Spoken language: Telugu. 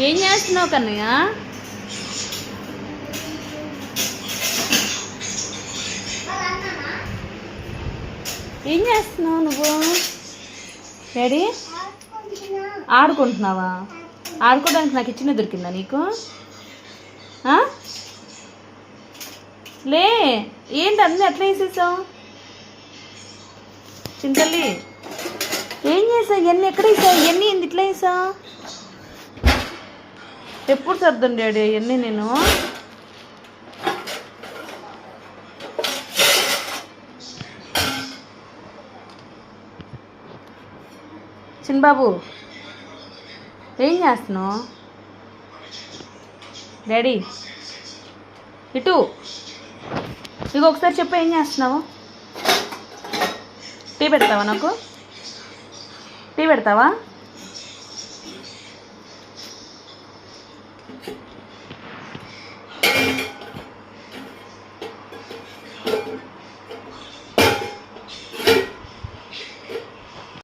ఏం చేస్తున్నావు కన్నయ్య? ఏం చేస్తున్నావు నువ్వు? డాడీ ఆడుకుంటున్నావా? ఆడుకోవడానికి నాకు ఇచ్చిన దొరికిందా నీకు? లే, ఏంటి అన్నీ ఎట్లా వేసేసావు? చింతల్లి ఏం చేసావు? ఇవన్నీ ఎక్కడ వేసావు? ఇవన్నీ ఏంది ఇట్లా వేసావు? ఎప్పుడు సర్దును డాడీ ఇవన్నీ నేను? చిన్నబాబు ఏం చేస్తున్నావు? డాడీ ఇటు ఇక ఒకసారి చెప్పు, ఏం చేస్తున్నావు? టీ పెడతావా? నాకు టీ పెడతావా?